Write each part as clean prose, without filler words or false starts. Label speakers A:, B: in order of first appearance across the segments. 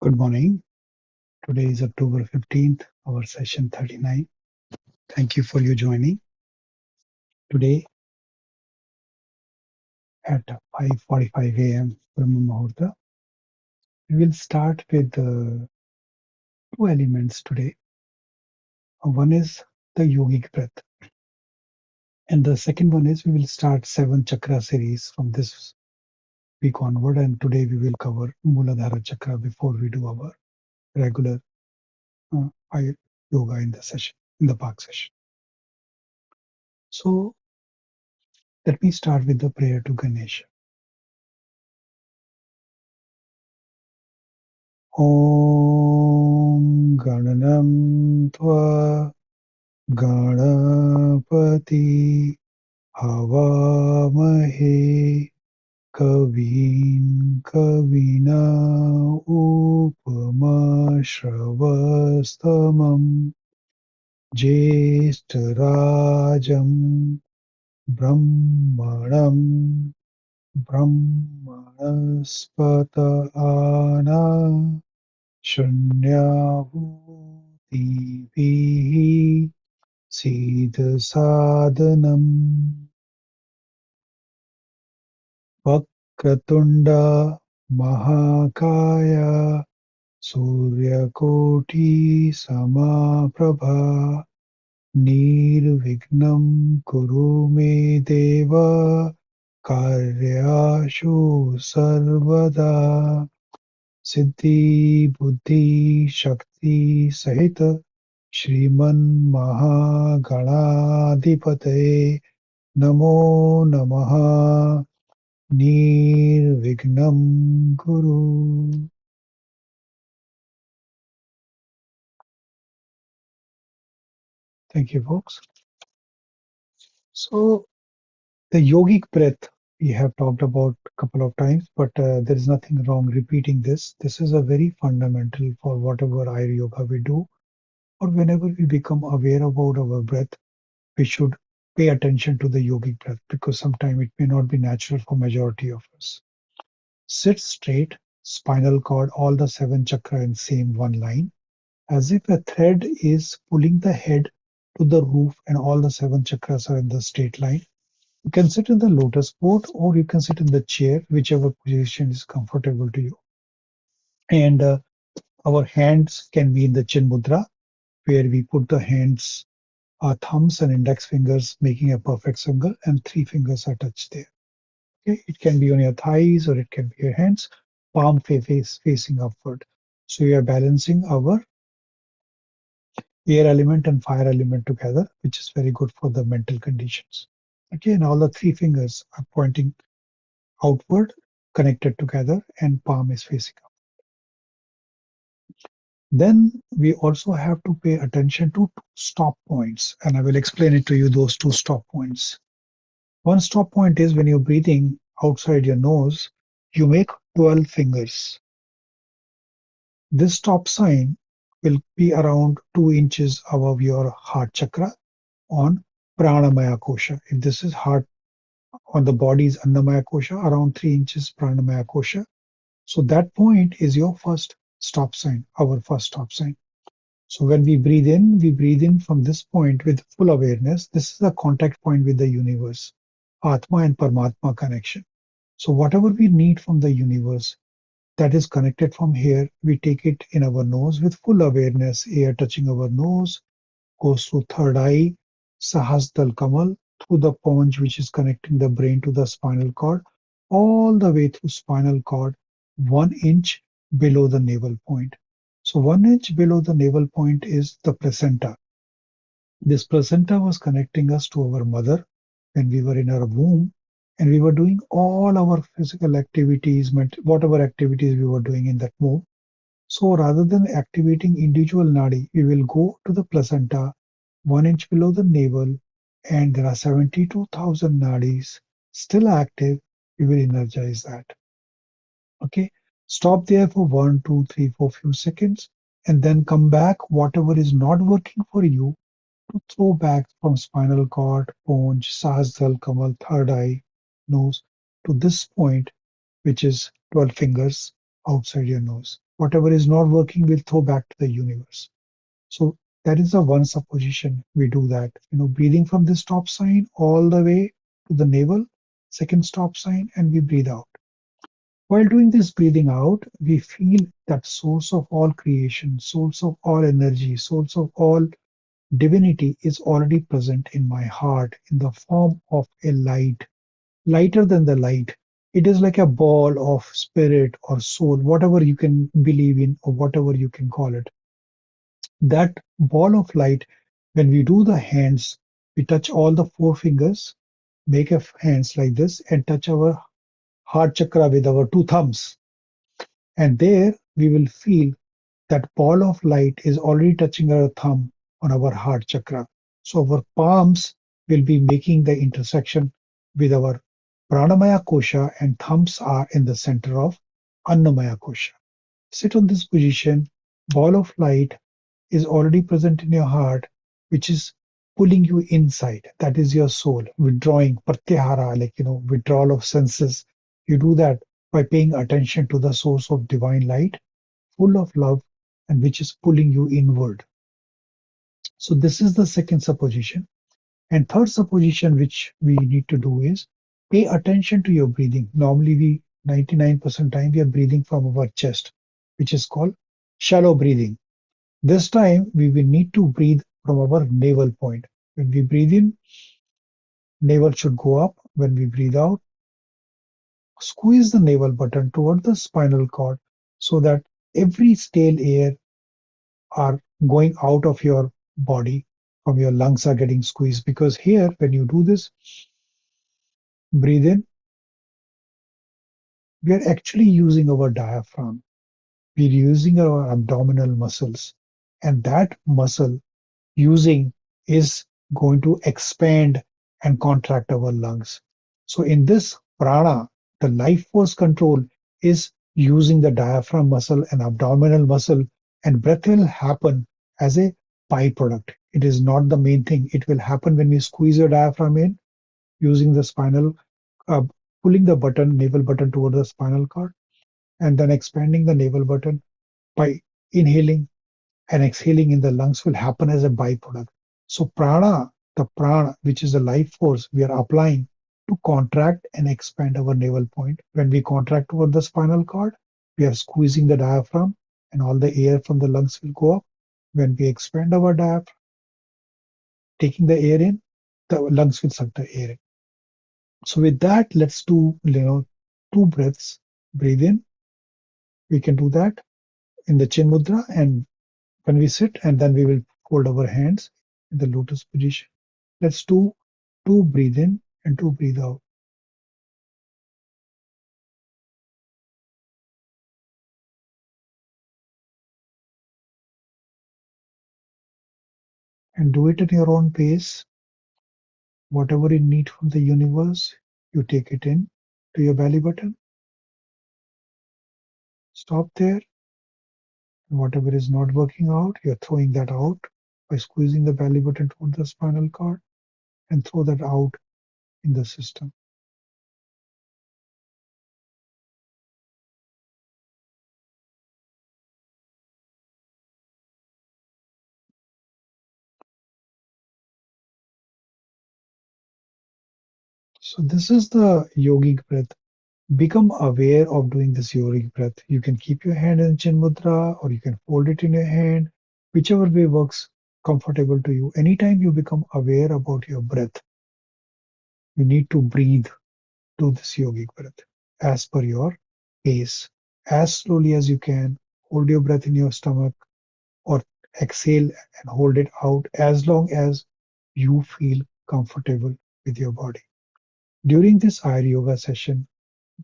A: Good morning. Today is October 15th, our session 39. Thank you for your joining. Today at 5:45 a.m. Brahma-Muhurata, we will start with two elements today. One is the Yogic Breath, and the second one is we will start 7 chakra series from this week onward. And today we will cover Muladhara Chakra before we do our regular Yoga in the session, in the park session. So let me start with the prayer to Ganesha. ॐ गणनं त्वा गणपति हवामहे कवीं कविना उपमश्रवस्तमं ज्येष्ठराजं ब्रह्मणं ब्रह्मणस्पत आना शून्याहुतिभिः सिद्धसाधनम् वक्रतुण्ड महाकाय सूर्यकोटि समाप्रभा निर्विघ्नं कुरु मे देव कार्येषु सर्वदा सिद्धि बुद्धि शक्ति सहित श्रीमन् महागणाधिपतये नमो नमः निर्विघ्नं कुरु. Thank you, folks. So the yogic breath we have talked about a couple of times, but there is nothing wrong repeating this. This is a very fundamental for whatever AyurYoga we do, or whenever we become aware about our breath, we should pay attention to the yogic breath because sometimes it may not be natural for majority of us. Sit straight, spinal cord, all the 7 chakra in same one line, as if a thread is pulling the head to the roof and all the 7 chakras are in the straight line. You can sit in the lotus pose or you can sit in the chair, whichever position is comfortable to you. And our hands can be in the chin mudra, where we put the hands, our thumbs and index fingers making a perfect circle, and 3 fingers are touched there. Okay, it can be on your thighs or it can be your hands, palm facing upward. So you are balancing our air element and fire element together, which is very good for the mental conditions. Okay, and all the 3 fingers are pointing outward, connected together, and palm is facing up. Then we also have to pay attention to 2 stop points, and I will explain it to you, those 2 stop points. One stop point is when you're breathing outside your nose, you make 12 fingers. This stop sign will be around 2 inches above your heart chakra on Pranamaya Kosha. If this is heart on the body's Annamaya Kosha, around 3 inches Pranamaya Kosha. So that point is your first stop sign, our first stop sign. So when we breathe in from this point with full awareness. This is the contact point with the universe, Atma and Paramatma connection. So whatever we need from the universe that is connected from here, we take it in our nose with full awareness. Air touching our nose goes through third eye, Sahasdal Kamal, through the paunch which is connecting the brain to the spinal cord, all the way through spinal cord, 1 inch below the navel point. So 1 inch below the navel point is the placenta. This placenta was connecting us to our mother when we were in our womb, and we were doing all our physical activities, whatever activities we were doing in that womb. So rather than activating individual nadi, we will go to the placenta 1 inch below the navel, and there are 72,000 nadis still active. We will energize that. Okay, stop there for 1, 2, 3, 4 few seconds, and then come back. Whatever is not working for you, to throw back from spinal cord, paunch, sahasdal, kamal, third eye, nose to this point, which is 12 fingers outside your nose. Whatever is not working, we'll throw back to the universe. So that is the one supposition we do that. Breathing from the stop sign all the way to the navel, second stop sign, and we breathe out. While doing this breathing out, we feel that source of all creation, source of all energy, source of all divinity is already present in my heart in the form of a light, lighter than the light. It is like a ball of spirit or soul, whatever you can believe in or whatever you can call it. That ball of light, when we do the hands, we touch all the four fingers, make a hands like this, and touch our heart chakra with our two thumbs. And there we will feel that ball of light is already touching our thumb on our heart chakra. So our palms will be making the intersection with our pranamaya kosha, and thumbs are in the center of annamaya kosha. Sit on this position. Ball of light is already present in your heart, which is pulling you inside. That is your soul, withdrawing, pratyahara, like, withdrawal of senses. You do that by paying attention to the source of divine light, full of love, and which is pulling you inward. So this is the second supposition. And third supposition which we need to do is pay attention to your breathing. Normally we 99% time we are breathing from our chest, which is called shallow breathing. This time we will need to breathe from our navel point. When we breathe in, navel should go up. When we breathe out, squeeze the navel button toward the spinal cord so that every stale air are going out of your body, from your lungs are getting squeezed. Because here, when you do this, breathe in, we are actually using our diaphragm. We're using our abdominal muscles. And that muscle using is going to expand and contract our lungs. So in this prana, the life force control is using the diaphragm muscle and abdominal muscle, and breath will happen as a byproduct. It is not the main thing. It will happen when we squeeze your diaphragm in using the spinal, uh, pulling the button, navel button toward the spinal cord, and then expanding the navel button by inhaling and exhaling in the lungs will happen as a byproduct. So prana, the prana, which is the life force we are applying to contract and expand our navel point. When we contract toward the spinal cord, we are squeezing the diaphragm and all the air from the lungs will go up. When we expand our diaphragm, taking the air in, the lungs will suck the air in. So with that, let's do two breaths. Breathe in. We can do that in the chin mudra, and when we sit, and then we will fold our hands in the lotus position. Let's do two breathe in and two breathe out. And do it at your own pace. Whatever you need from the universe, you take it in to your belly button. Stop there. And whatever is not working out, you're throwing that out by squeezing the belly button toward the spinal cord and throw that out in the system. So this is the yogic breath. Become aware of doing this yogic breath. You can keep your hand in chin mudra or you can fold it in your hand, whichever way works comfortable to you. Anytime you become aware about your breath, you need to breathe, do this yogic breath as per your pace, as slowly as you can. Hold your breath in your stomach or exhale and hold it out as long as you feel comfortable with your body. During this AyurYoga session,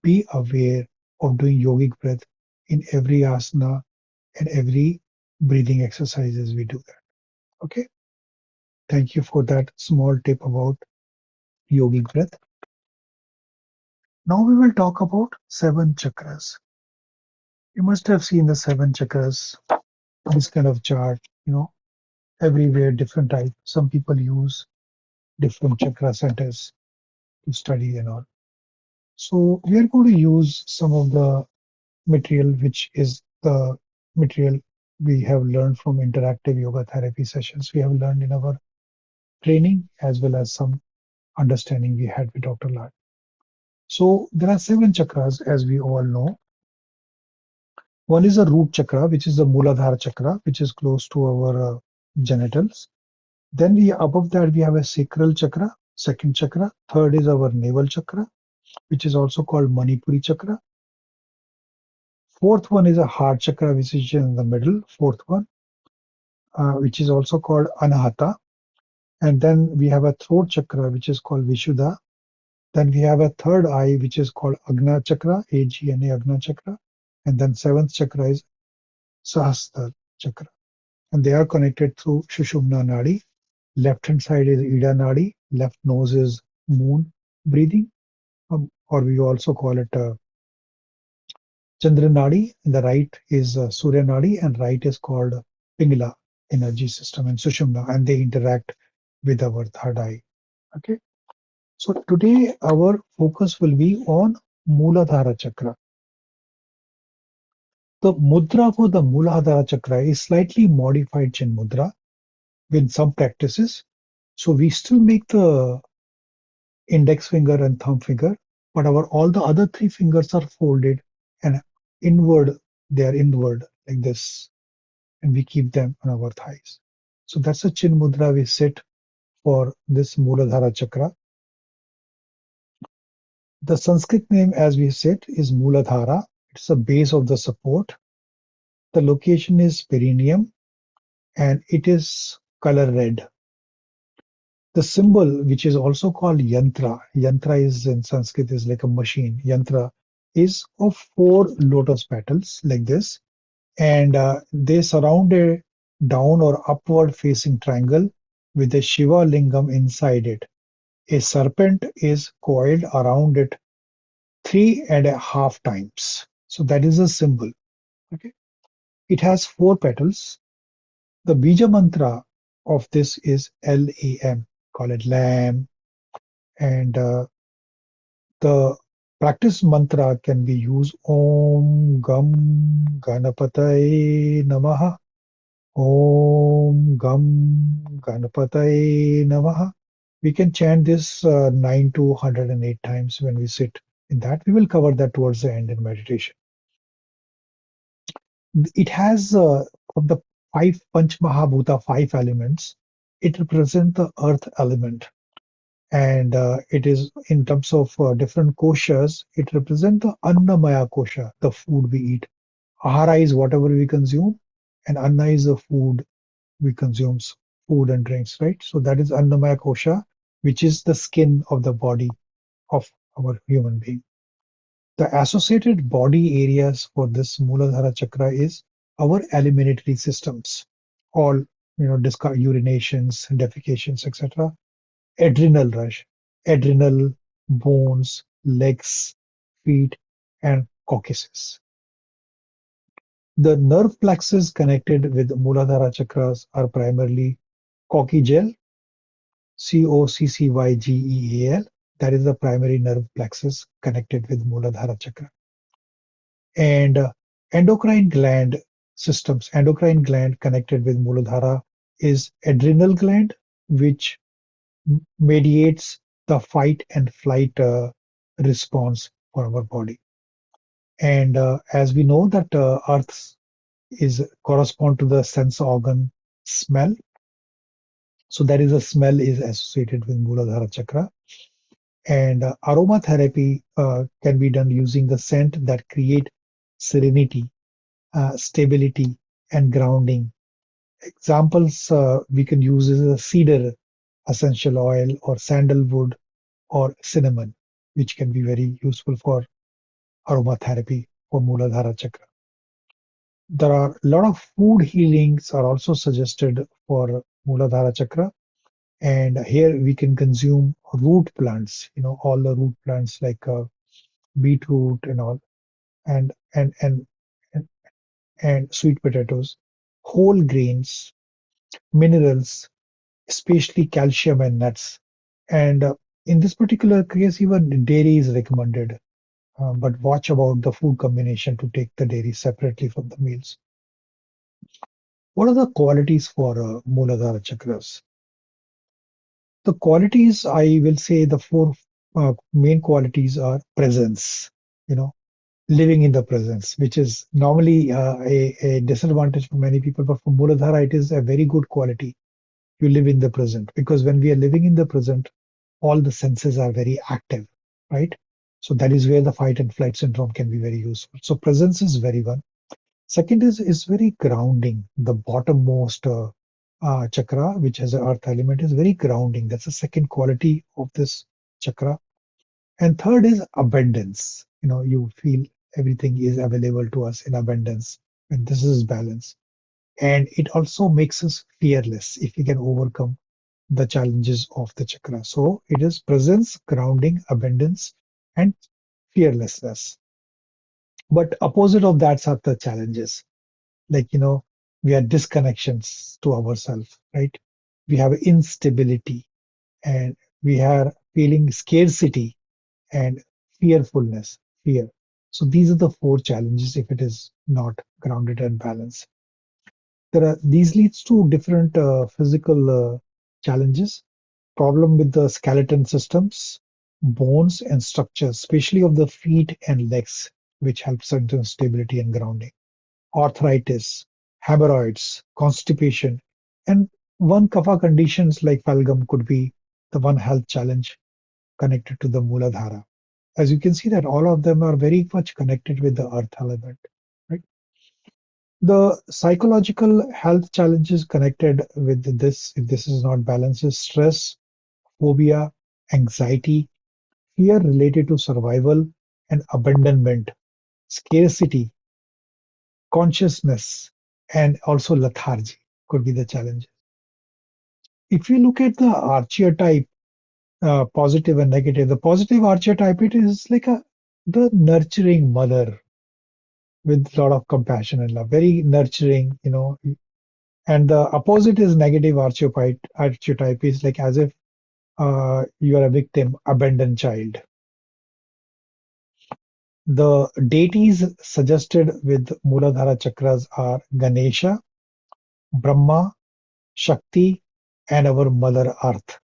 A: be aware of doing yogic breath in every asana and every breathing exercises we do that. Okay. Thank you for that small tip about yogic breath. Now we will talk about seven chakras. You must have seen the seven chakras, this kind of chart, everywhere, different type. Some people use different chakra centers to study and all. So we are going to use some of the material which is the material we have learned from interactive yoga therapy sessions. We have learned in our training as well as some understanding we had with Dr. Lal. So there are 7 chakras, as we all know. One is a root chakra, which is the Muladhara Chakra, which is close to our genitals. Then we above that we have a sacral chakra, second chakra. Third is our navel chakra, which is also called Manipuri chakra. Fourth one is a heart chakra, which is in the middle. Fourth one, which is also called Anahata. And then we have a throat chakra, which is called Vishuddha. Then we have a third eye, which is called Agna chakra, Agna Agna chakra. And then seventh chakra is Sahasrara chakra. And they are connected through Shushumna Nadi. Left hand side is Ida Nadi. Left nose is moon breathing, or we also call it Chandra Nadi. And the right is Surya Nadi, and right is called Pingala energy system and Sushumna, and they interact with our third eye. Okay. So today our focus will be on Muladhara Chakra. The mudra for the Muladhara Chakra is slightly modified Chin Mudra with some practices. So we still make the index finger and thumb finger, but our all the other 3 fingers are folded and inward, they are inward like this, and we keep them on our thighs. So that's a Chin Mudra we sit for this Muladhara Chakra. The Sanskrit name, as we said, is Muladhara. It's the base of the support. The location is perineum and it is color red. The symbol, which is also called yantra, yantra is in Sanskrit is like a machine. Yantra is of 4 lotus petals like this, and they surround a down or upward facing triangle with a Shiva lingam inside it. A serpent is coiled around it 3.5 times. So that is a symbol. Okay. It has 4 petals. The Bija Mantra of this is LAM, call it Lam. And the practice mantra can be used Om Gam Ganapataye Namaha. Om Gam Ganapataye Namaha. We can chant this 9 to 108 times when we sit in that. We will cover that towards the end in meditation. It has from the 5 Panch Mahabhuta, 5 elements, it represents the earth element. And it is in terms of different koshas, it represents the Annamaya kosha, the food we eat. Ahara is whatever we consume, and Anna is the food we consume, food and drinks, right? So that is Annamaya kosha, which is the skin of the body of our human being. The associated body areas for this Muladhara chakra is our eliminatory systems, all urinations, defecations, etc. Adrenal rush, adrenal, bones, legs, feet, and coccyces. The nerve plexus connected with Muladhara chakras are primarily coccygeal, Coccygeal. That is the primary nerve plexus connected with Muladhara chakra. And endocrine gland systems, endocrine gland connected with Muladhara is adrenal gland, which mediates the fight and flight response for our body. And as we know that earth is correspond to the sense organ smell. So that is a smell is associated with Muladhara chakra. And aromatherapy can be done using the scent that create serenity, stability, and grounding. Examples we can use is a cedar essential oil or sandalwood or cinnamon, which can be very useful for aromatherapy for Muladhara chakra. There are a lot of food healings are also suggested for Muladhara chakra. And here we can consume root plants, all the root plants like beetroot and all, and and and and, and sweet potatoes, whole grains, minerals, especially calcium and nuts. And in this particular case, even dairy is recommended. But watch about the food combination to take the dairy separately from the meals. What are the qualities for Muladhara chakras? The qualities, I will say the four main qualities are presence, you know, living in the presence, which is normally a disadvantage for many people, but for Muladhara, it is a very good quality. You live in the present because when we are living in the present, all the senses are very active, right? So that is where the fight and flight syndrome can be very useful. So presence is very one. Second is very grounding. The bottommost chakra, which has an earth element, is very grounding. That's the second quality of this chakra. And third is abundance. You know, you feel everything is available to us in abundance, and this is balance. And it also makes us fearless if we can overcome the challenges of the chakra. So it is presence, grounding, abundance, and fearlessness. But opposite of that are the challenges. Like, we are disconnections to ourselves, right? We have instability and we are feeling scarcity and fearfulness, fear. So these are the four challenges if it is not grounded and balanced. These leads to different physical challenges, problem with the skeleton systems, bones and structures, especially of the feet and legs, which helps strengthen stability and grounding. Arthritis, hemorrhoids, constipation, and one kapha conditions like phalgam could be the one health challenge connected to the Muladhara. As you can see that all of them are very much connected with the earth element, right? The psychological health challenges connected with this, if this is not balanced, is stress, phobia, anxiety, fear related to survival and abandonment, scarcity, consciousness, and also lethargy could be the challenge. If you look at the archetype, positive and negative, the positive archetype, it is like the nurturing mother with a lot of compassion and love, very nurturing, and the opposite is negative archetype is like as if you are a victim, abandoned child. The deities suggested with Muladhara chakras are Ganesha, Brahma, Shakti, and our Mother Earth,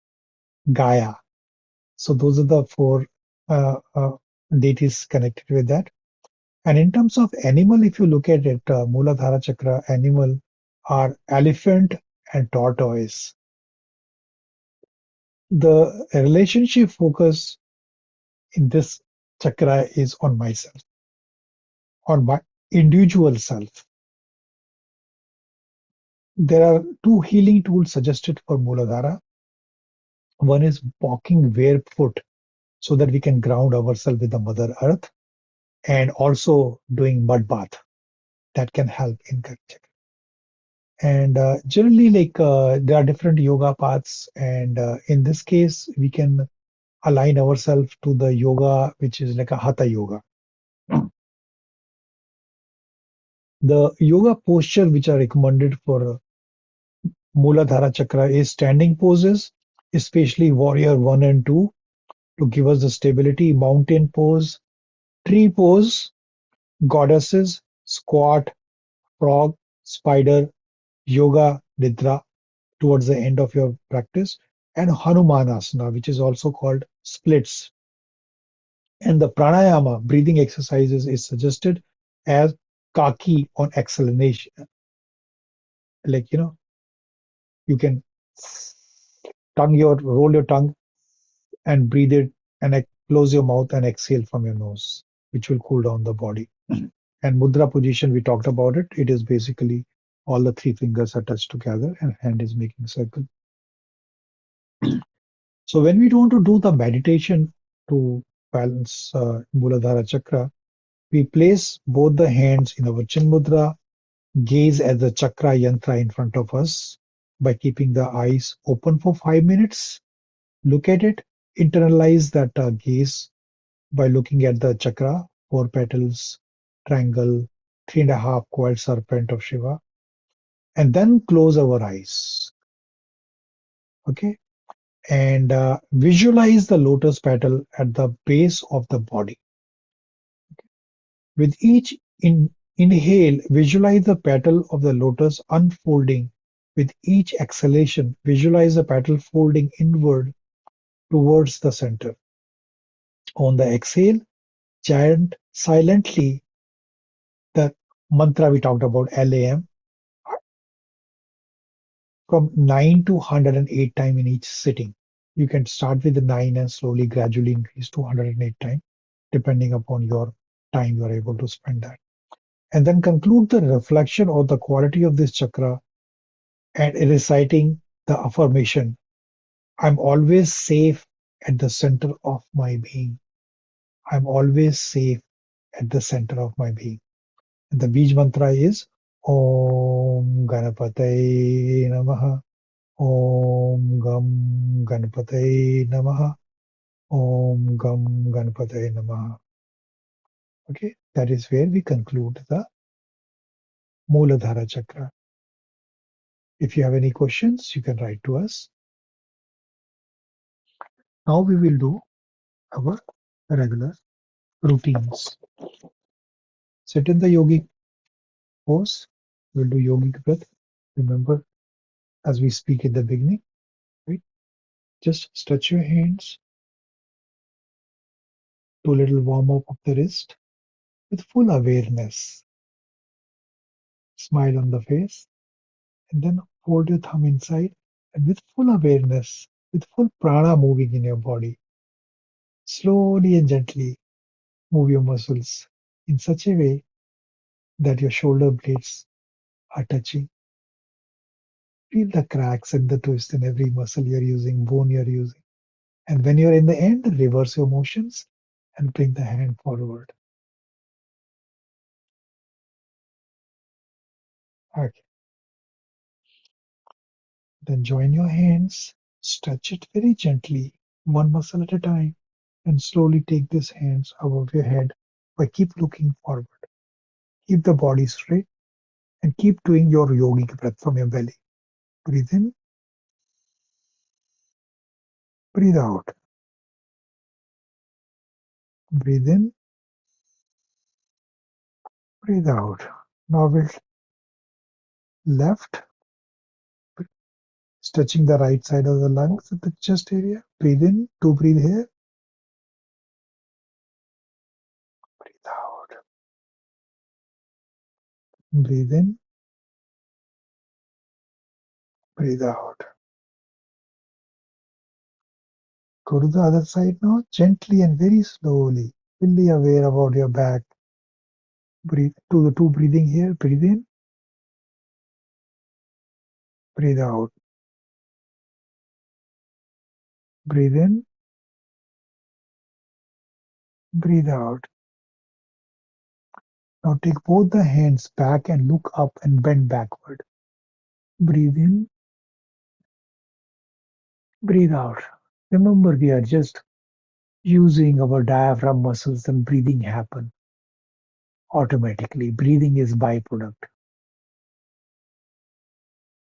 A: Gaia. So those are the four deities connected with that. And in terms of animal, if you look at it, Muladhara chakra animal are elephant and tortoise. The relationship focus in this chakra is on myself, on my individual self. There are two healing tools suggested for Muladhara. One is walking barefoot so that we can ground ourselves with the Mother Earth, and also doing mud bath that can help in correction. And generally, like there are different yoga paths, and in this case, we can align ourselves to the yoga, which is like a hatha yoga. The yoga posture which are recommended for Muladhara chakra is standing poses, especially warrior one and two, to give us the stability, mountain pose, tree pose, goddesses, squat, frog, spider, yoga, nidra towards the end of your practice, and Hanumanasana, which is also called splits. And the pranayama, breathing exercises, is suggested as kaki on exhalation. Like, you can roll your tongue and breathe it and close your mouth and exhale from your nose, which will cool down the body. And mudra position, we talked about it. It is basically all the three fingers are touched together and hand is making a circle. So when we want to do the meditation to balance Muladhara chakra, we place both the hands in our chin mudra, gaze at the chakra yantra in front of us by keeping the eyes open for 5 minutes. Look at it, internalize that gaze by looking at the chakra, four petals, triangle, three and a half coiled serpent of Shiva, and then close our eyes. Okay, and visualize the lotus petal at the base of the body. With each Inhale, visualize the petal of the lotus unfolding. With each exhalation, visualize the petal folding inward towards the center. On the exhale, chant silently the mantra we talked about, LAM, from 9 to 108 times in each sitting. You can start with the 9 and slowly, gradually increase to 108 times, depending upon your time you are able to spend that. And then conclude the reflection of the quality of this chakra and reciting the affirmation, I'm always safe at the center of my being. I'm always safe at the center of my being. And the Bij mantra is Om Ganapataye Namaha. Om Gam Ganapataye Namaha. Om Gam Ganapataye Namaha. Okay, that is where we conclude the Muladhara Chakra. If you have any questions, you can write to us. Now we will do our regular routines. Sit in the yogic pose. We'll do yogic breath. Remember, as we speak at the beginning, right? Just stretch your hands, do a little warm up of the wrist with full awareness. Smile on the face, and then fold your thumb inside, and with full awareness, with full prana moving in your body, slowly and gently move your muscles in such a way that your shoulder blades are touching. Feel the cracks and the twist in every muscle you're using, bone you're using. And when you're in the end, reverse your motions and bring the hand forward. Okay. Then join your hands, stretch it very gently, one muscle at a time, and slowly take these hands above your head, but keep looking forward. Keep the body straight and keep doing your yogic breath from your belly. Breathe in, breathe out. Breathe in, breathe out. Now with left, stretching the right side of the lungs at the chest area. Breathe in, to breathe here. Breathe out. Breathe in, breathe out. Go to the other side now, gently and very slowly. Fully aware about your back. Breathe to the two breathing here. Breathe in, breathe out. Breathe in, breathe out. Now take both the hands back and look up and bend backward. Breathe in, breathe out. Remember, we are just using our diaphragm muscles and breathing happen automatically. Breathing is byproduct.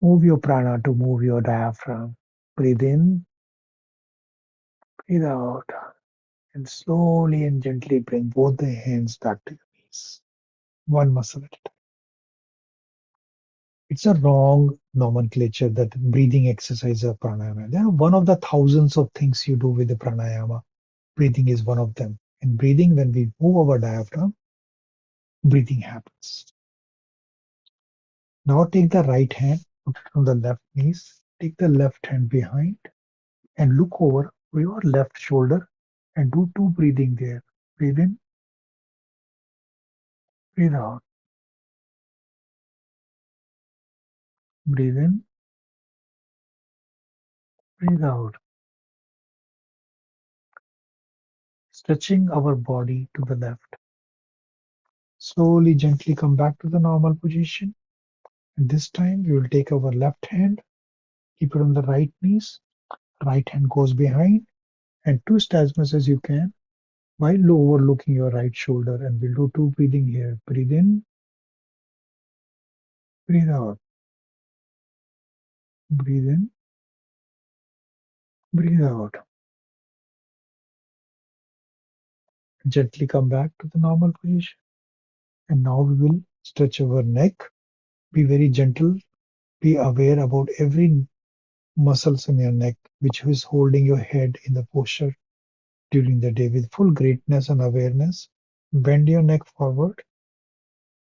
A: Move your prana to move your diaphragm. Breathe in, breathe out, and slowly and gently bring both the hands back to your knees. One muscle at a time. It's a wrong nomenclature that breathing exercise or pranayama. There are one of the thousands of things you do with the pranayama. Breathing is one of them. In breathing, when we move our diaphragm, breathing happens. Now take the right hand, put it on the left knees, take the left hand behind and look over your left shoulder and do two breathing there. Breathe in, breathe out. Breathe in, breathe out. Stretching our body to the left. Slowly, gently come back to the normal position. And this time we will take our left hand, keep it on the right knees. Right hand goes behind and twist as much as you can while overlooking your right shoulder. And we'll do two breathing here. Breathe in, breathe out. Breathe in, breathe out. Gently come back to the normal position. And now we will Stretch your neck. Be very gentle. Be aware about every muscles in your neck, which is holding your head in the posture during the day with full greatness and awareness. Bend your neck forward.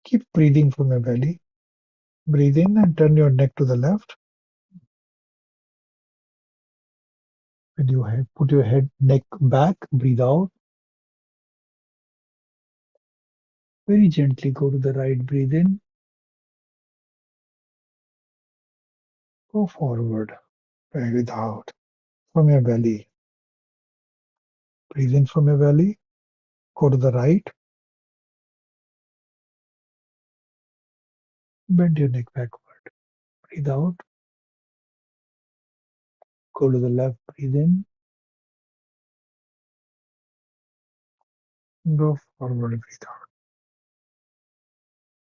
A: Keep breathing from your belly. Breathe in and turn your neck to the left. With your head, put your head neck back. Breathe out. Very gently go to the right. Breathe in. Go forward. Breathe out from your belly. Breathe in from your belly. Go to the right. Bend your neck backward. Breathe out. Go to the left. Breathe in. Go forward. Breathe out.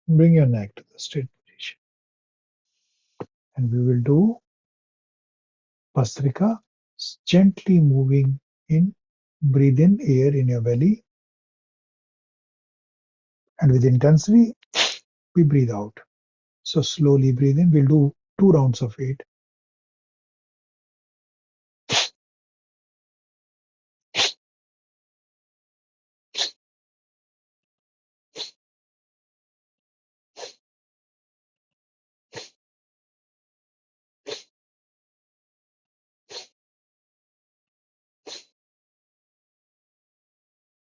A: Bring your neck to the straight position. And we will do Bastrika, gently moving in. Breathe in air in your belly. And with intensity, we breathe out. So slowly breathe in. We'll do 2 rounds of it.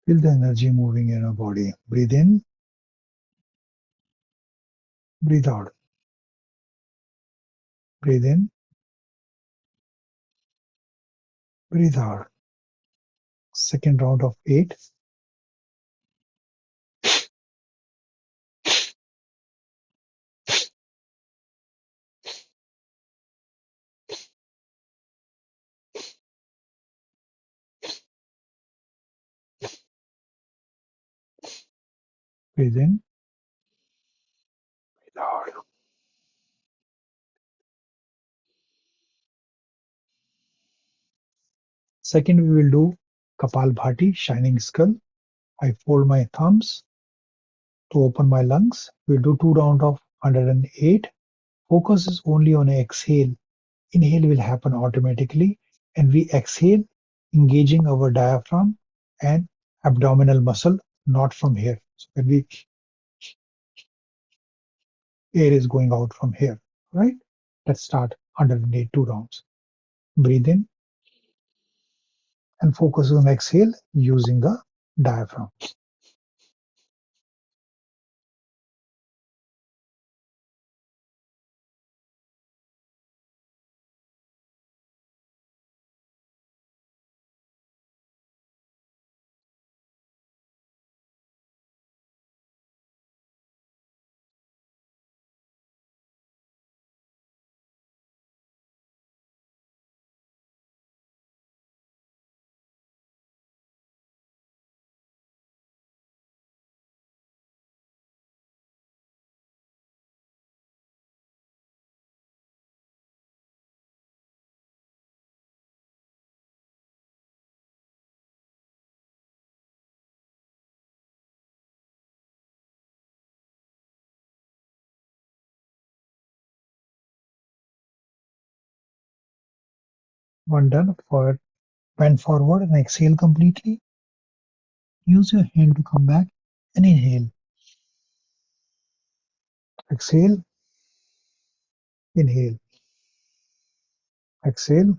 A: Feel the energy moving in your body. Breathe in. Breathe out. Breathe in. Breathe out. Second round of 8. Breathe in. Breathe out. Second, we will do Kapalbhati, shining skull. I fold my thumbs to open my lungs. We'll do 2 rounds of 108. Focus is only on exhale. Inhale will happen automatically, and we exhale, engaging our diaphragm and abdominal muscle, not from here. So when we air is going out from here, right? Let's start 108 2 rounds. Breathe in and focus on exhale using the diaphragm. One done. For bend forward and exhale completely. Use your hand to come back and inhale. Exhale, inhale. Exhale,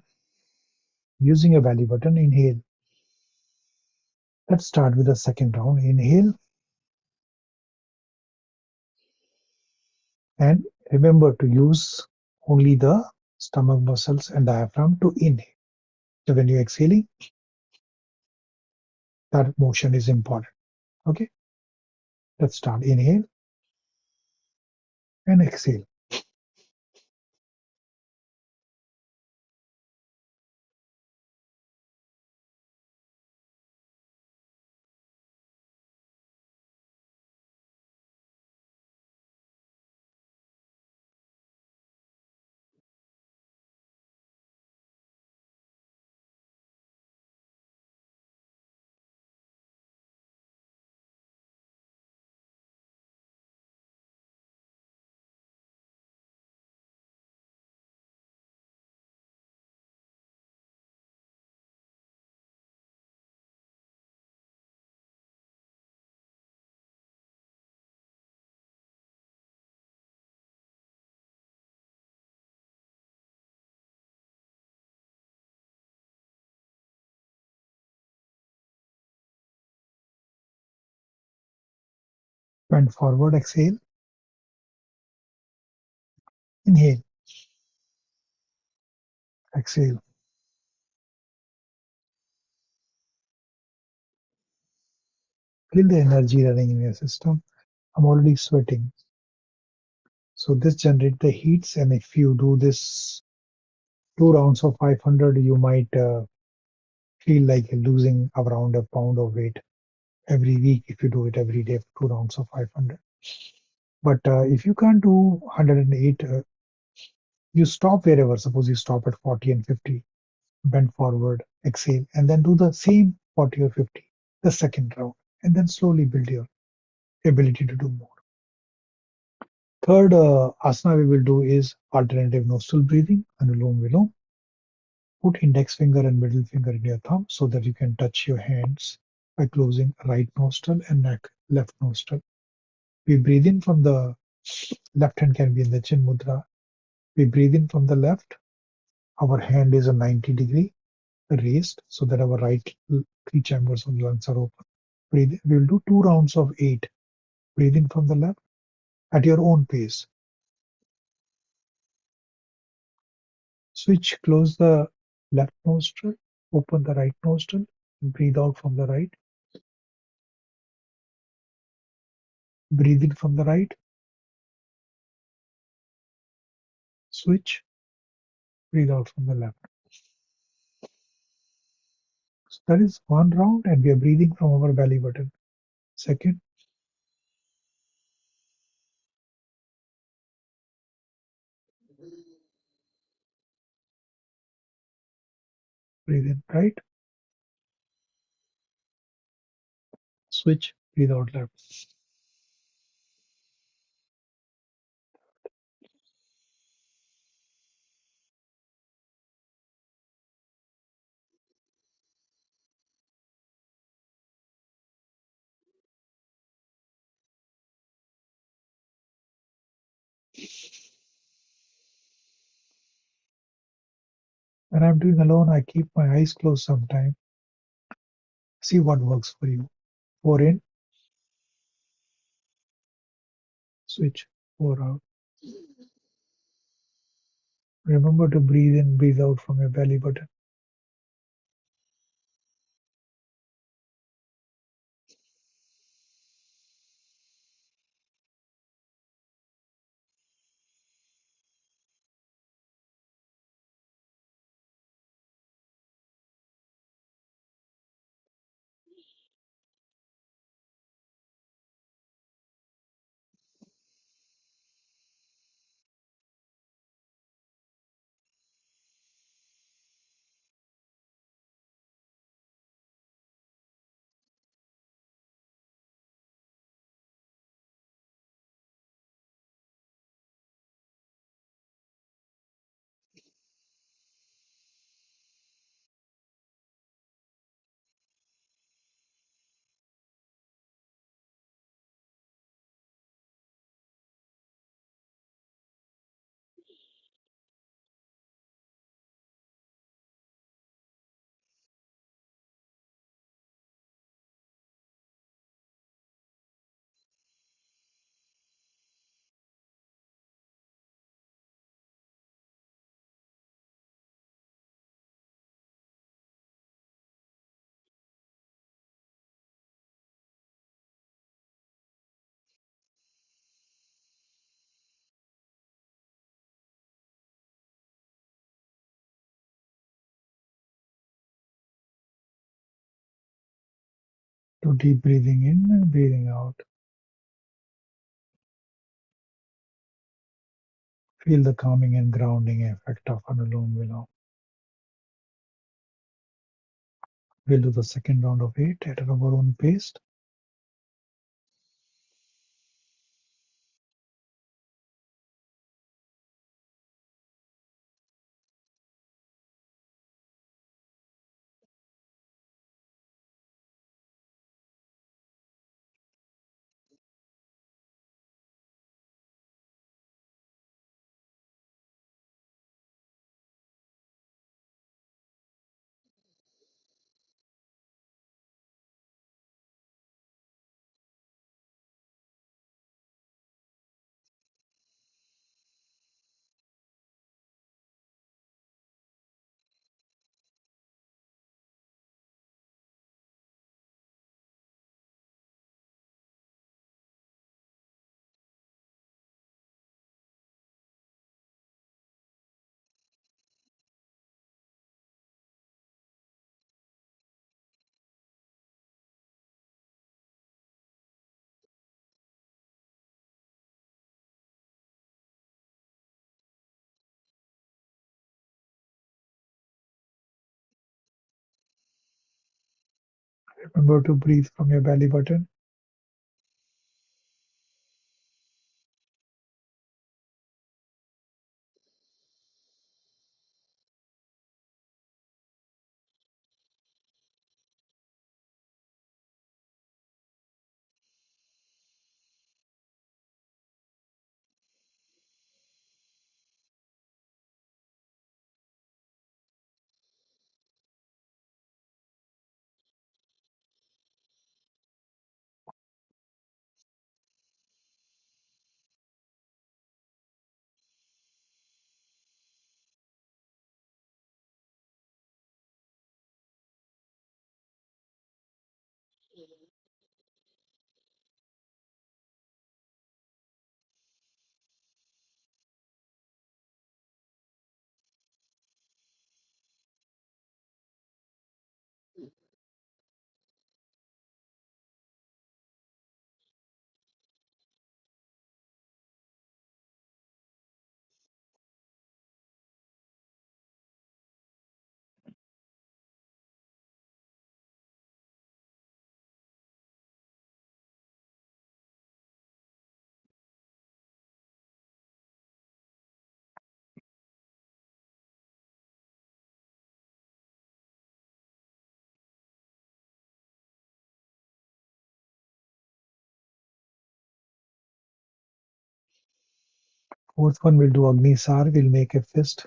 A: using your belly button, inhale. Let's start with the second round. Inhale, and remember to use only the stomach muscles and diaphragm to inhale. So when you're exhaling, that motion is important. Okay, let's start. Inhale and exhale. Bend forward, exhale, inhale, exhale. Feel the energy running in your system. I'm already sweating. So this generates the heats, and if you do this 2 rounds of 500, you might feel like you're losing around a pound of weight every week if you do it every day for 2 rounds of 500. But if you can't do 108, you stop wherever. Suppose you stop at 40 and 50, bend forward, exhale, and then do the same 40 or 50, the second round, and then slowly build your ability to do more. Third asana we will do is alternative nostril breathing, Anulom Vilom. Put index finger and middle finger in your thumb so that you can touch your hands by closing right nostril and neck, left nostril. We breathe in from the left hand can be in the chin mudra. We breathe in from the left. Our hand is a 90-degree raised so that our right three chambers of lungs are open. Breathe. We will do 2 rounds of 8. Breathe in from the left at your own pace. Switch, close the left nostril, open the right nostril, and breathe out from the right. Breathe in from the right, switch, breathe out from the left. So that is 1 round, and we are breathing from our belly button. Second, breathe in right, switch, breathe out left. When I'm doing alone, I keep my eyes closed sometimes. See what works for you. 4 in, switch, 4 out. Remember to breathe in, breathe out from your belly button. Do deep breathing in and breathing out. Feel the calming and grounding effect of Anulom Vilom. We'll do the second round of 8 at our own pace. Remember to breathe from your belly button. Fourth one, we'll do Agni Sar. We'll make a fist,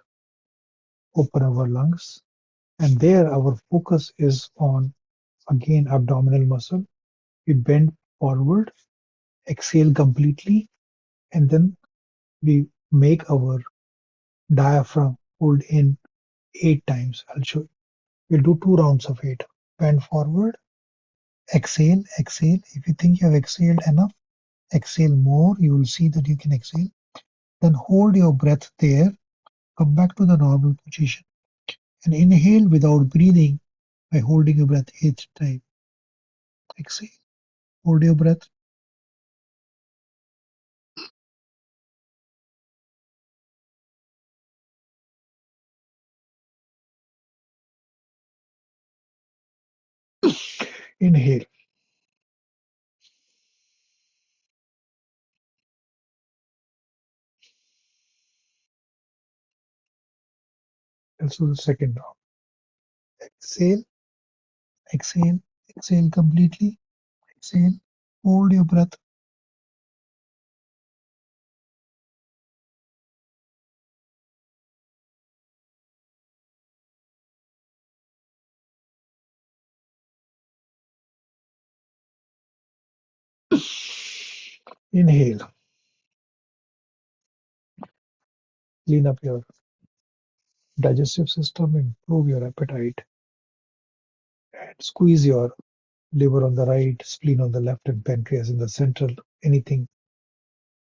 A: open our lungs. And there our focus is on, again, abdominal muscle. We bend forward, exhale completely, and then we make our diaphragm hold in 8 times. I'll show you. We'll do 2 rounds of 8. Bend forward, exhale, exhale. If you think you have exhaled enough, exhale more. You will see that you can exhale. Then hold your breath there. Come back to the normal position and inhale without breathing by holding your breath 8 times. Exhale. Hold your breath. Inhale. Also the second round. Exhale, exhale, exhale completely. Exhale. Hold your breath. Inhale. Clean up your digestive system, improve your appetite, and squeeze your liver on the right, spleen on the left, and pancreas in the central. Anything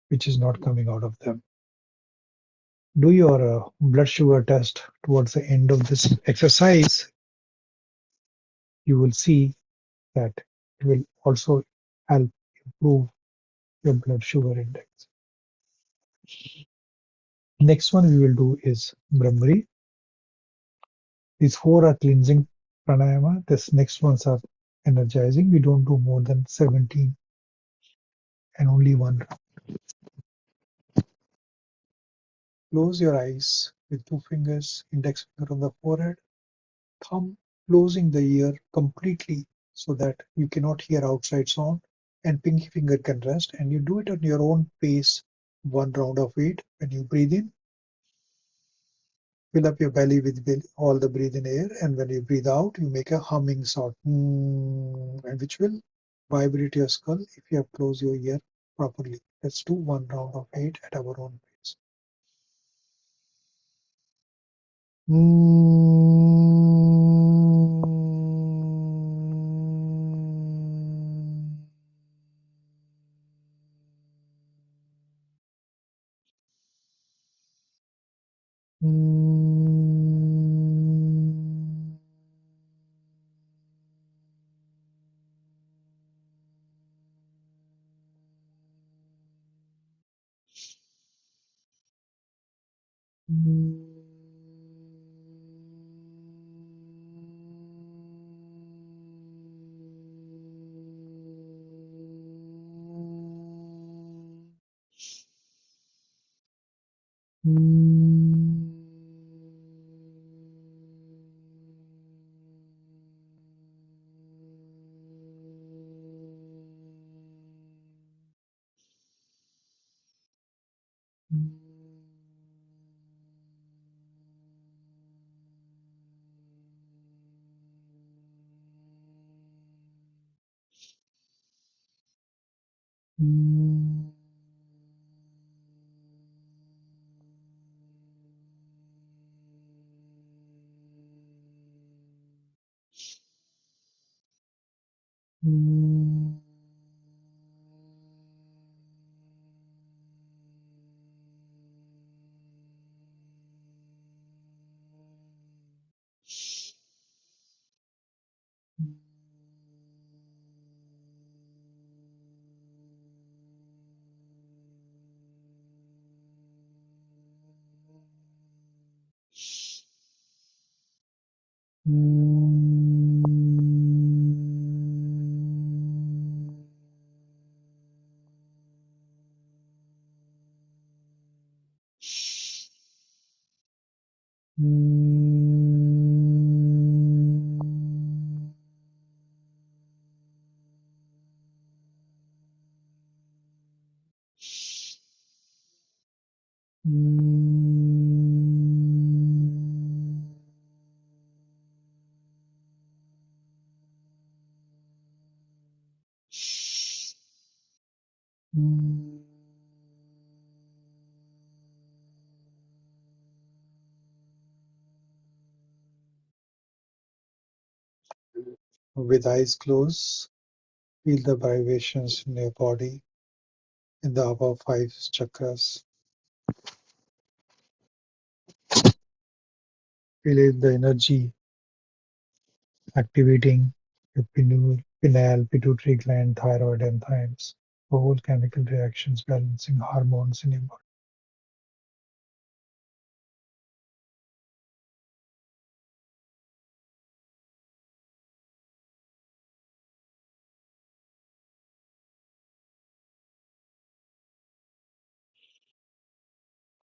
A: which is not coming out of them. Do your blood sugar test towards the end of this exercise. You will see that it will also help improve your blood sugar index. Next one we will do is Brahmari. These 4 are cleansing pranayama. This next ones are energizing. We don't do more than 17 and only one. Close your eyes with 2 fingers, index finger on the forehead, thumb closing the ear completely so that you cannot hear outside sound, and pinky finger can rest, and you do it on your own pace, 1 round of 8. When you breathe in, fill up your belly with all the breathe in air, and when you breathe out, you make a humming sound, and which will vibrate your skull if you have closed your ear properly. Let's do 1 round of 8 at our own pace. With eyes closed, feel the vibrations in your body in the above 5 chakras. Feel the energy activating your pineal, pituitary gland, thyroid, and thymus. Whole chemical reactions, balancing hormones in your body.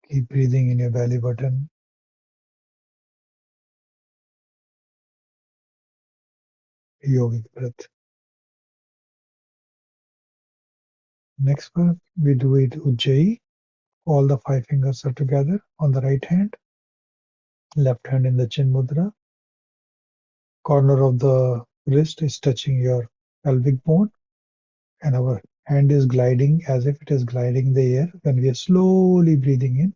A: Keep breathing in your belly button. Yogic breath. Next one, we do it Ujjayi. All the 5 fingers are together on the right hand. Left hand in the chin mudra. Corner of the wrist is touching your pelvic bone, and our hand is gliding as if it is gliding the air when we are slowly breathing in.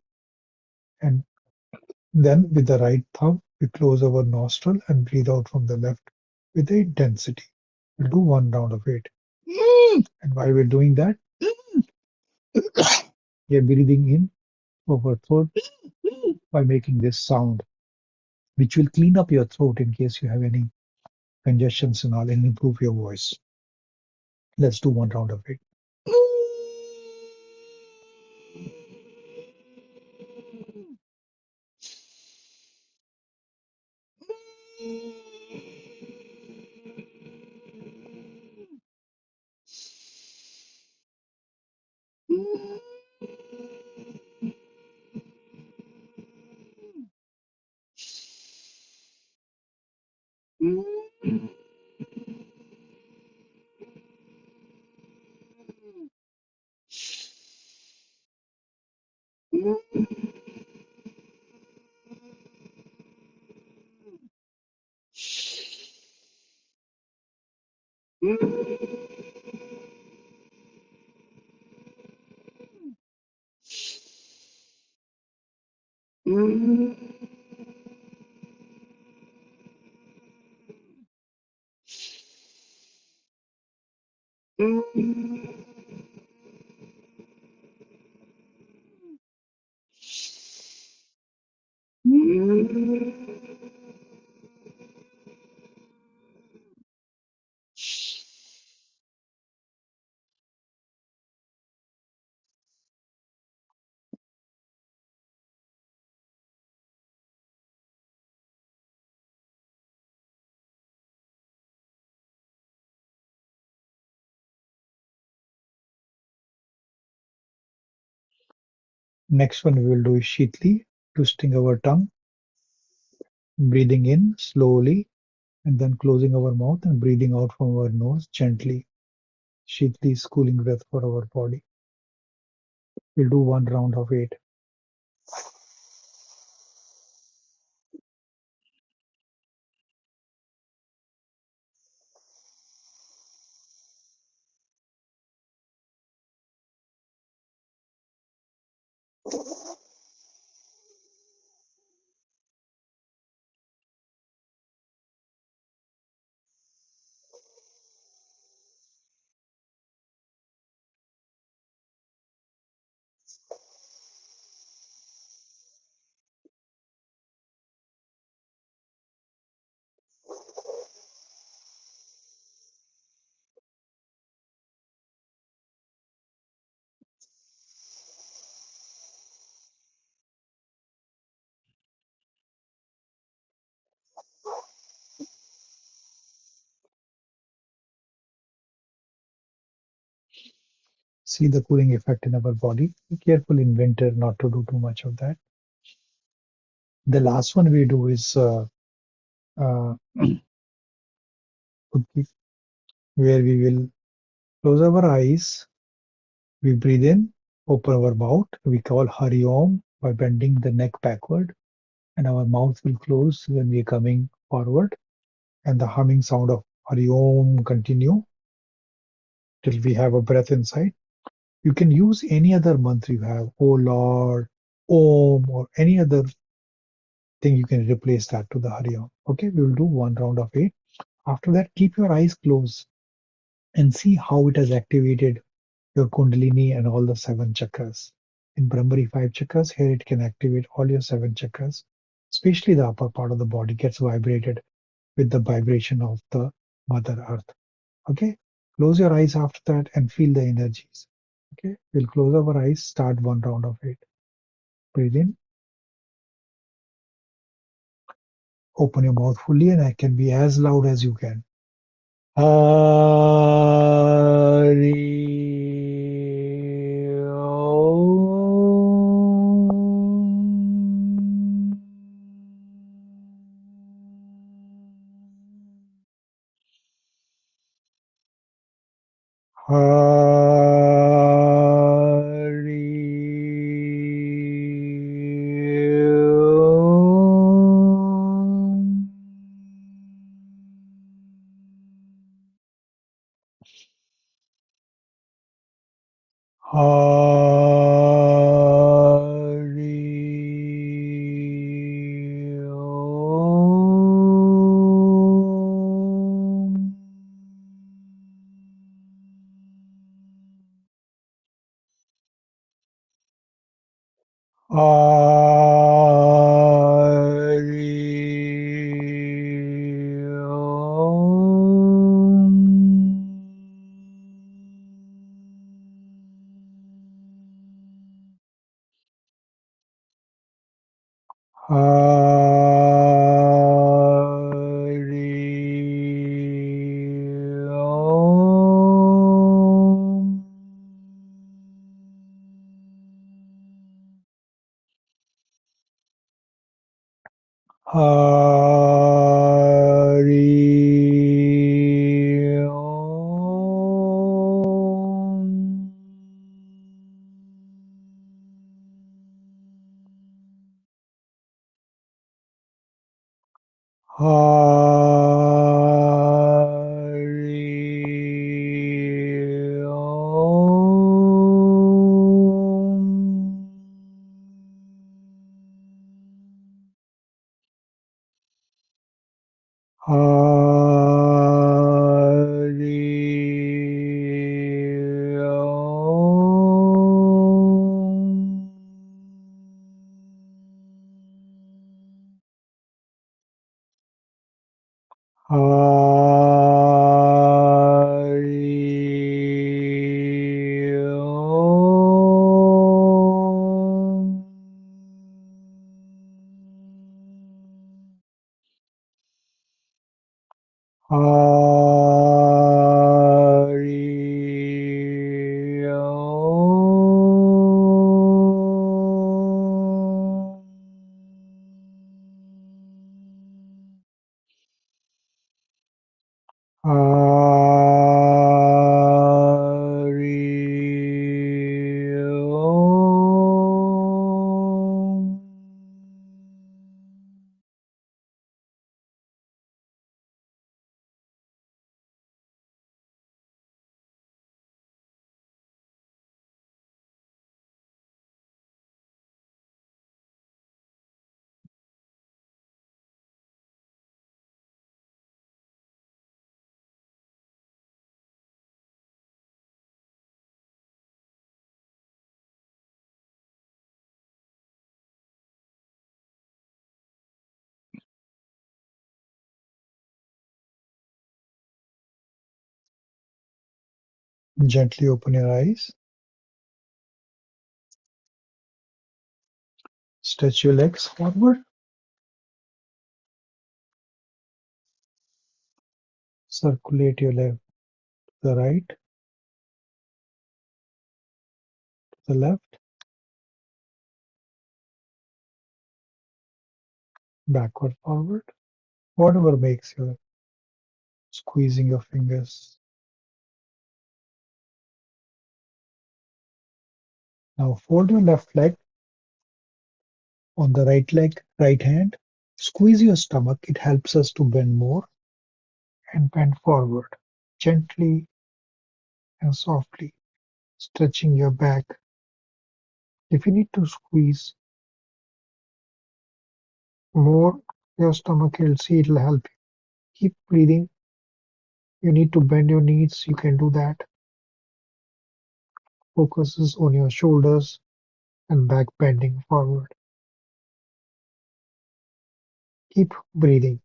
A: And then with the right thumb, we close our nostril and breathe out from the left with the intensity. We'll do 1 round of it. And while we're doing that, we are breathing in through our throat by making this sound, which will clean up your throat in case you have any congestions and all, and improve your voice. Let's do 1 round of it. Next one we will do is Shitli, twisting our tongue, breathing in slowly, and then closing our mouth and breathing out from our nose gently. Shitli is cooling breath for our body. We'll do one round of 8. See the cooling effect in our body. Be careful in winter not to do too much of that. The last one we do is uh, where we will close our eyes. We breathe in, open our mouth. We call Hari Om by bending the neck backward, and our mouth will close when we are coming forward. And the humming sound of Hari Om continue till we have a breath inside. You can use any other mantra you have, Oh Lord, Om, or any other thing you can replace that to the Hari Om. Okay, we will do one round of 8. After that, keep your eyes closed and see how it has activated your Kundalini and all the 7 chakras. In Brahmari 5 chakras, here it can activate all your 7 chakras, especially the upper part of the body gets vibrated with the vibration of the Mother Earth. Okay, close your eyes after that and feel the energies. Okay, we'll close our eyes, start one round of 8. Breathe in, open your mouth fully, and I can be as loud as you can. Hari Om. Hari Om. Hari Om. Hari Om. Hari Om. Hari Om. Hari Om. Hari Om. Hari Om. Hari Om. Gently open your eyes. Stretch your legs forward. Circulate your leg to the right, to the left, backward, forward. Whatever makes you squeezing your fingers. Now fold your left leg on the right leg, right hand. Squeeze your stomach. It helps us to bend more and bend forward. Gently and softly, stretching your back. If you need to squeeze more, your stomach, you'll see it'll help you. Keep breathing. You need to bend your knees, you can do that. Focuses on your shoulders and back bending forward. Keep breathing.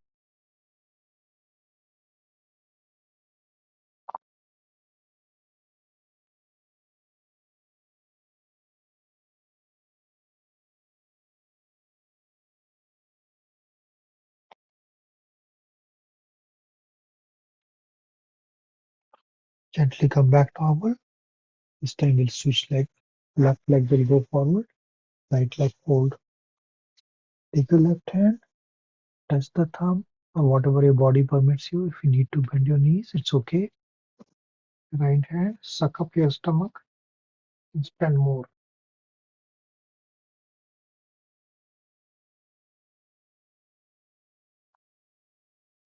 A: Gently come back normal. This time we'll switch leg. Left leg will go forward, right leg hold. Take your left hand, touch the thumb, or whatever your body permits you. If you need to bend your knees, it's okay. Right hand, suck up your stomach and spend more.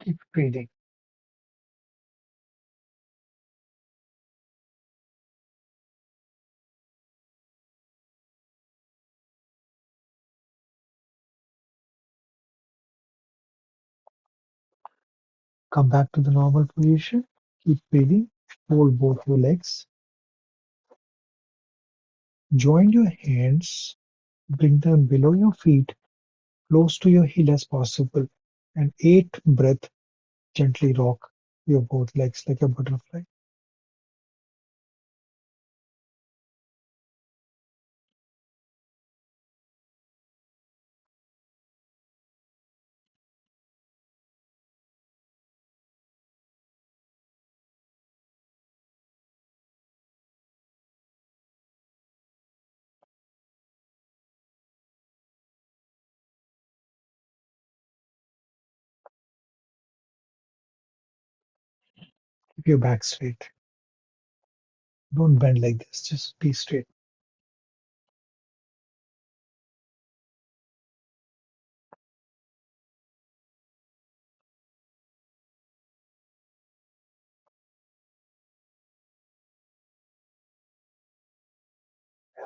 A: Keep breathing. Come back to the normal position. Keep breathing. Hold both your legs. Join your hands. Bring them below your feet, close to your heel as possible. And 8 breath, gently rock your both legs like a butterfly. Keep your back straight. Don't bend like this, just be straight.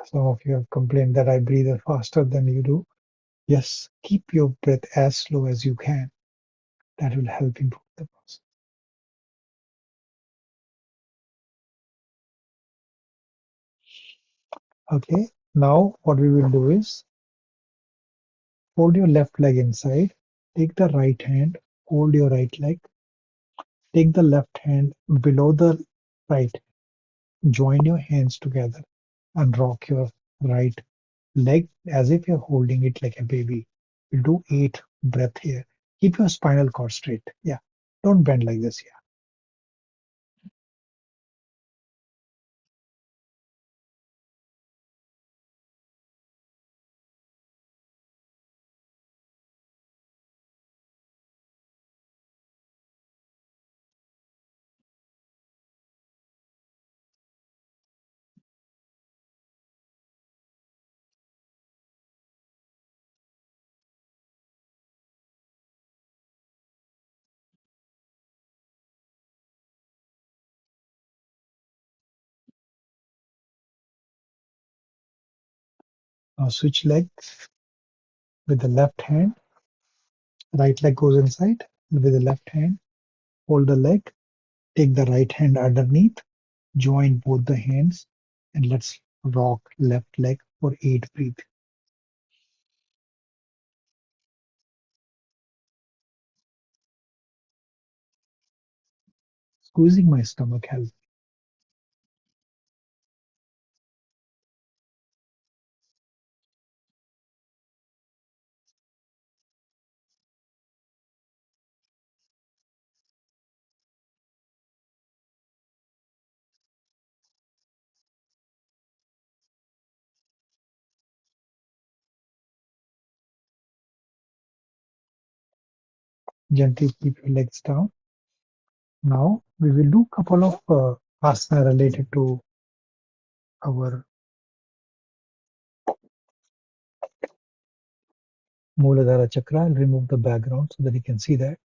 A: Some of you have complained that I breathe faster than you do. Yes, keep your breath as slow as you can. That will help improve the process. Okay, now what we will do is hold your left leg inside, take the right hand, hold your right leg, take the left hand below the right, join your hands together and rock your right leg as if you're holding it like a baby. We'll do 8 breath here. Keep your spinal cord straight. Yeah, don't bend like this. Yeah. Now switch legs with the left hand. Right leg goes inside. With the left hand, hold the leg. Take the right hand underneath. Join both the hands and let's rock left leg for 8 breath. Squeezing my stomach helps. Gently keep your legs down. Now we will do a couple of asana related to our Muladhara Chakra. I'll remove the background so that you can see that.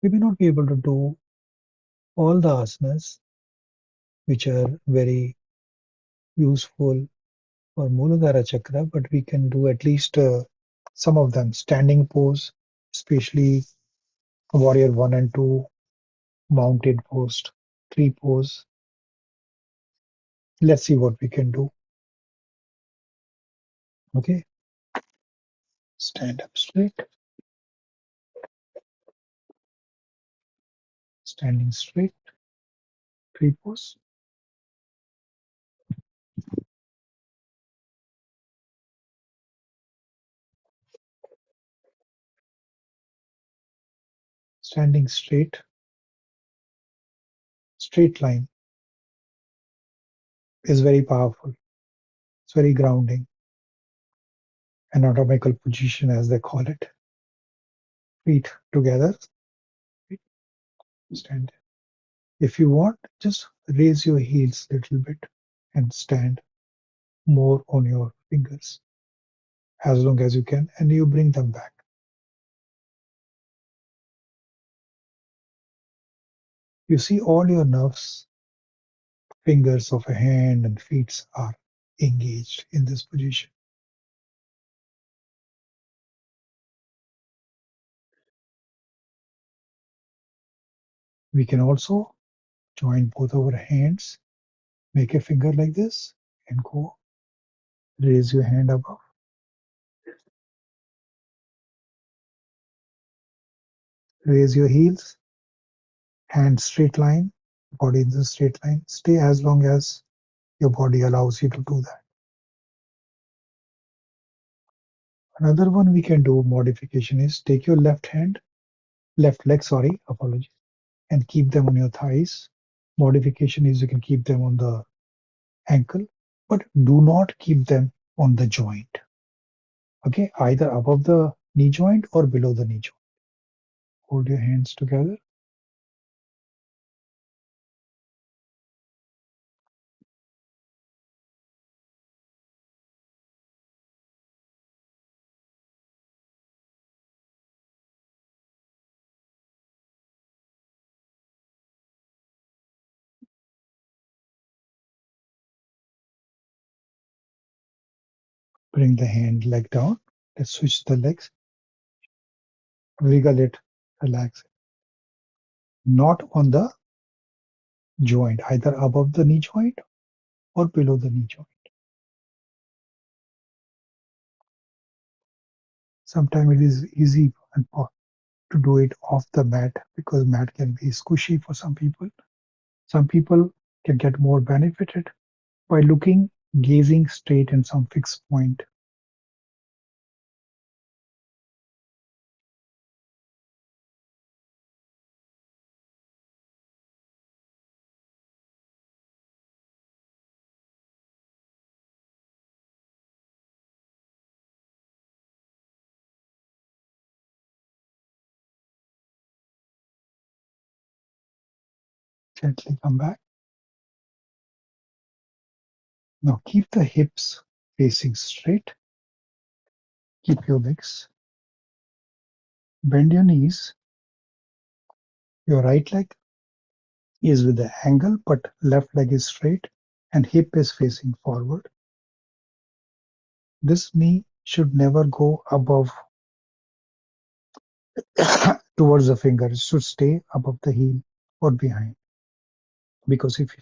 A: We may not be able to do all the asanas which are very useful for Muladhara Chakra, but we can do at least some of them. Standing pose, especially warrior 1 and 2, mounted pose, tree pose. Let's see what we can do. Okay, stand up straight, standing straight, tree pose. Standing straight, straight line is very powerful. It's very grounding. Anatomical position, as they call it. Feet together, stand. If you want, just raise your heels a little bit and stand more on your fingers as long as you can, and you bring them back. You see all your nerves, fingers of a hand and feet are engaged in this position. We can also join both our hands, make a finger like this, and go raise your hand above. Raise your heels, hand straight line, body in the straight line. Stay as long as your body allows you to do that. Another one we can do modification is take your left leg, apologies, and keep them on your thighs. Modification is you can keep them on the ankle, but do not keep them on the joint. Okay, either above the knee joint or below the knee joint. Hold your hands together. Bring the leg down. Let's switch the legs. Wiggle it, relax it. Not on the joint, either above the knee joint or below the knee joint. Sometimes it is easy to do it off the mat because mat can be squishy for some people. Some people can get more benefited by gazing straight in some fixed point. Gently come back. Now keep the hips facing straight. Keep your legs. Bend your knees. Your right leg is with the angle, but left leg is straight and hip is facing forward. This knee should never go above towards the finger. It should stay above the heel or behind. Because if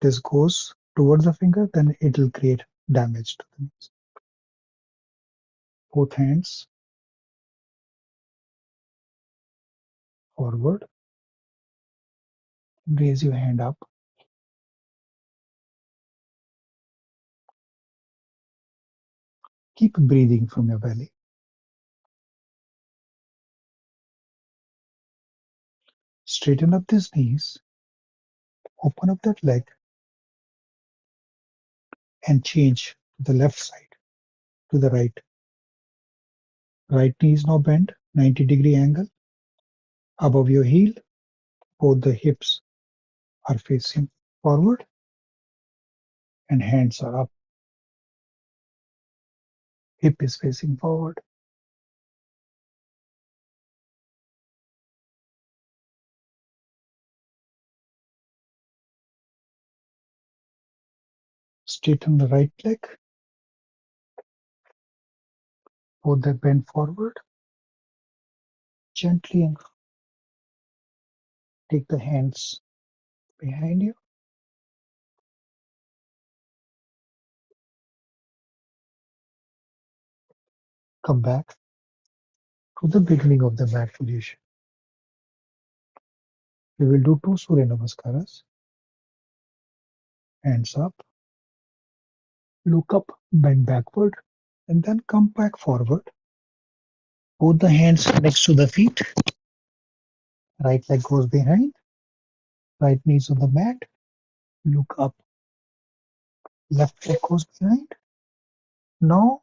A: this goes towards the finger, then it will create damage to the knees. Both hands forward. Raise your hand up. Keep breathing from your belly. Straighten up these knees. Open up that leg and change to the left side, to the right. Right knee is now bent, 90-degree angle above your heel. Both the hips are facing forward and hands are up. Hip is facing forward. Straighten the right leg. Both the bend forward. Gently and take the hands behind you. Come back to the beginning of the mat position. We will do 2 Surya Namaskaras. Hands up, look up, bend backward, and then come back forward. Both the hands next to the feet. Right leg goes behind. Right knees on the mat. Look up. Left leg goes behind. Now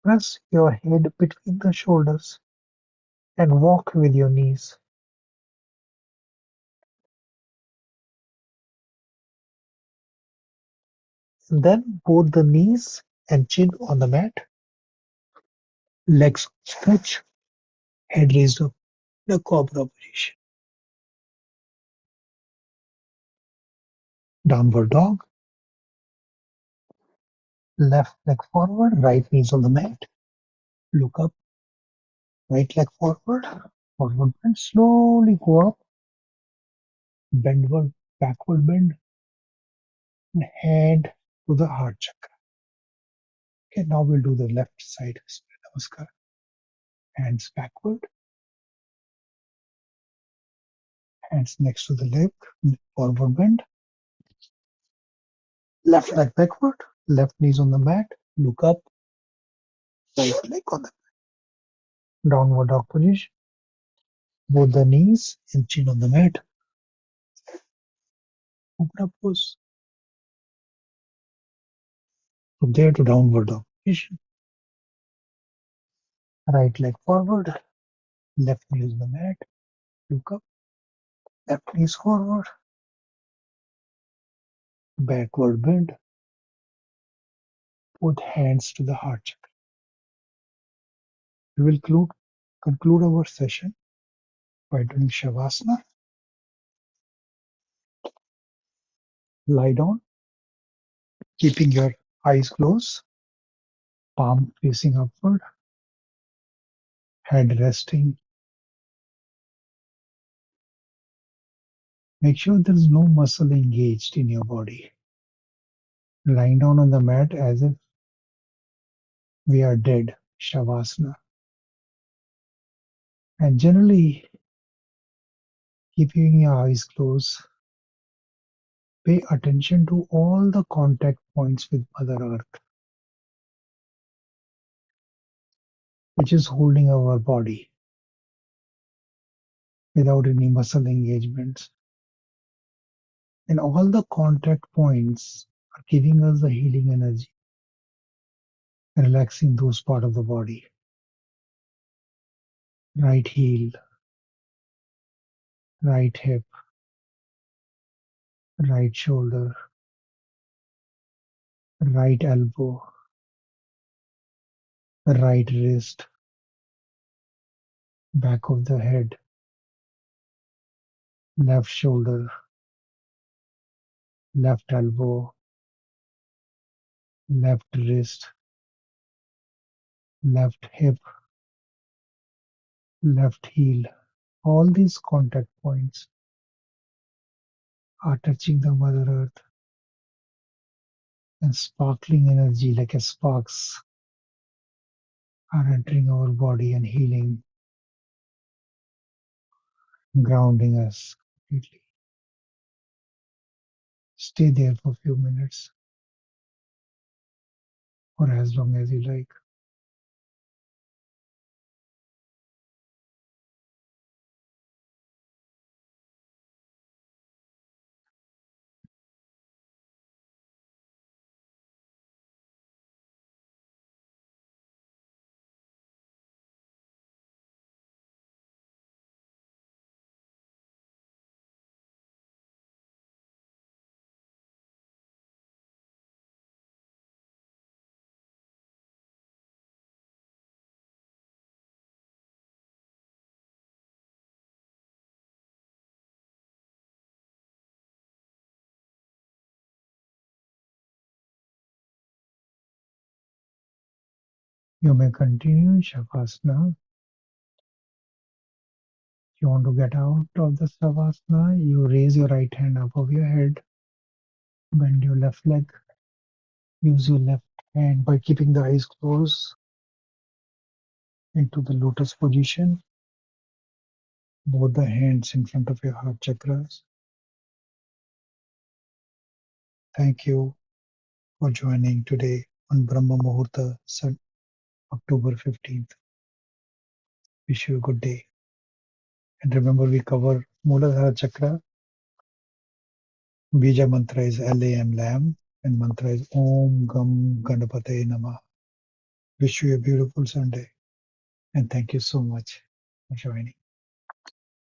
A: press your head between the shoulders and walk with your knees. And then both the knees and chin on the mat. Legs stretch. Head raised up. The cobra position. Downward dog. Left leg forward. Right knees on the mat. Look up. Right leg forward. Forward bend. Slowly go up. Bendward. Backward bend. And hand to the heart chakra. Okay, now we'll do the left side. Namaskar. Hands backward. Hands next to the leg. Forward bend. Left leg backward. Left knees on the mat. Look up. Right leg on the downward dog position. Both the knees and chin on the mat. Cobra pose. From there to downward dog position. Right leg forward. Left knee on the mat. Look up. Left knees forward. Backward bend. Both hands to the heart chakra. We will conclude our session by doing Shavasana. Lie down, keeping your eyes closed, palm facing upward, head resting. Make sure there is no muscle engaged in your body. Lying down on the mat as if we are dead, Shavasana. And generally, keeping your eyes closed, pay attention to all the contact points with Mother Earth, which is holding our body without any muscle engagements. And all the contact points are giving us the healing energy, relaxing those parts of the body. Right heel, right hip, right shoulder, right elbow, right wrist, back of the head, left shoulder, left elbow, left wrist, left hip, left heel. All these contact points are touching the Mother Earth, and sparkling energy like a sparks are entering our body and healing, grounding us completely. Stay there for a few minutes or as long as you like. You may continue Shavasana. If you want to get out of the Savasana, you raise your right hand above your head, bend your left leg, use your left hand by keeping the eyes closed into the lotus position, both the hands in front of your heart chakras. Thank you for joining today on Brahma-Muhurata, October 15th. Wish you a good day. And remember, we cover Muladhara Chakra. Bija Mantra is Lam Lam, and Mantra is Om Gam Ganapataye Namaha. Wish you a beautiful Sunday, and thank you so much for joining.